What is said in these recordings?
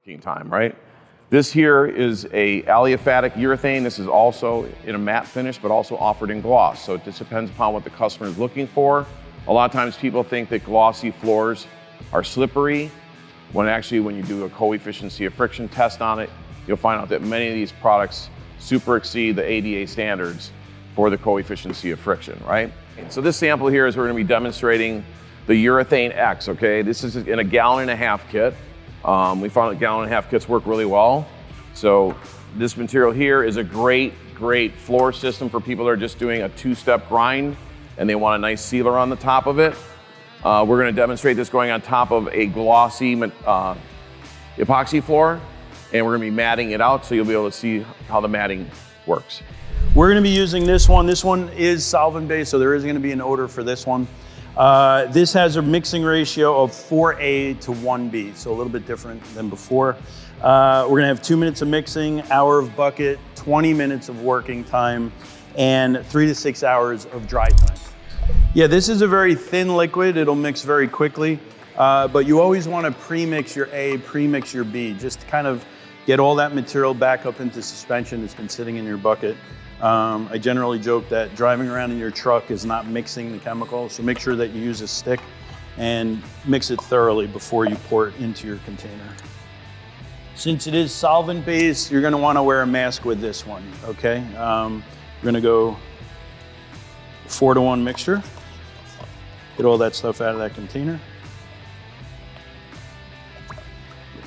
working time, right? This here is a aliphatic urethane. This is also in a matte finish, but also offered in gloss. So it just depends upon what the customer is looking for. A lot of times people think that glossy floors are slippery, when actually when you do a coefficient of friction test on it, you'll find out that many of these products super exceed the ADA standards for the coefficient of friction, right? So this sample here is we're gonna be demonstrating the Urethane X, okay? This is in a 1.5 gallon kit. We found that 1.5 gallon kits work really well. So this material here is a great floor system for people that are just doing a 2-step grind and they want a nice sealer on the top of it. We're gonna demonstrate this going on top of a glossy epoxy floor, and we're gonna be matting it out so you'll be able to see how the matting works. We're gonna be using this one. This one is solvent-based, so there is gonna be an odor for this one. This has a mixing ratio of 4A to 1B, so a little bit different than before. We're gonna have 2 minutes of mixing, hour of bucket, 20 minutes of working time, and 3 to 6 hours of dry time. Yeah, this is a very thin liquid. It'll mix very quickly, but you always wanna pre-mix your A, pre-mix your B, just to kind of get all that material back up into suspension that's been sitting in your bucket. I generally joke that driving around in your truck is not mixing the chemical, so make sure that you use a stick and mix it thoroughly before you pour it into your container. Since it is solvent-based, you're gonna wanna wear a mask with this one, okay? We're gonna go 4-to-1 mixture. Get all that stuff out of that container.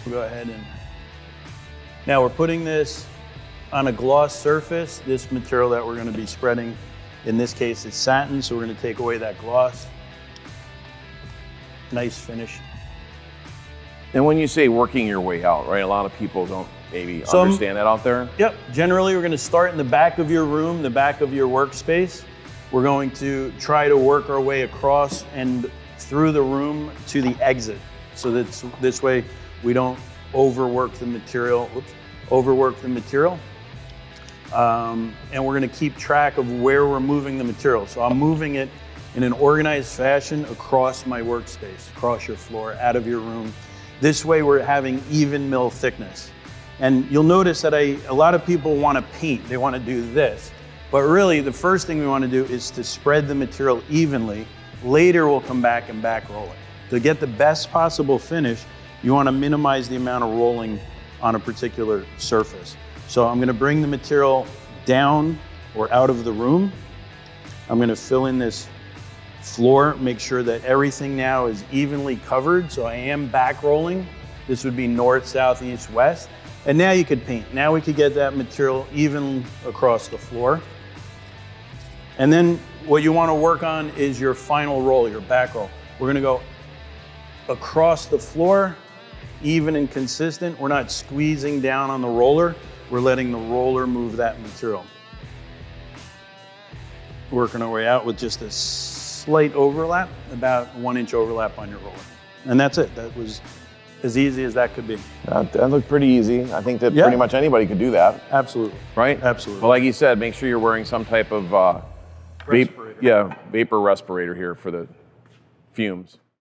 We'll go ahead and, now we're putting this on a gloss surface. This material that we're gonna be spreading, in this case it's satin, so we're gonna take away that gloss. Nice finish. And when you say working your way out, right, a lot of people don't maybe understand that out there. Yep, generally we're gonna start in the back of your room, the back of your workspace. We're going to try to work our way across and through the room to the exit. So that this way we don't overwork the material. And we're gonna keep track of where we're moving the material. So I'm moving it in an organized fashion across my workspace, across your floor, out of your room. This way we're having even mill thickness. And you'll notice that a lot of people wanna paint, they wanna do this. But really the first thing we wanna do is to spread the material evenly. Later we'll come back and back roll it. To get the best possible finish, you wanna minimize the amount of rolling on a particular surface. So I'm gonna bring the material down or out of the room. I'm gonna fill in this floor, make sure that everything now is evenly covered. So I am back rolling. This would be north, south, east, west. And now you could paint. Now we could get that material even across the floor. And then what you wanna work on is your final roll, your back roll. We're gonna go across the floor, even and consistent. We're not squeezing down on the roller. We're letting the roller move that material. Working our way out with just a slight overlap, about 1 inch overlap on your roller. And that's it. That was as easy as that could be. That looked pretty easy. I think that pretty much anybody could do that. Absolutely. Right? Absolutely. Well, like you said, make sure you're wearing some type of respirator. vapor respirator here for the fumes.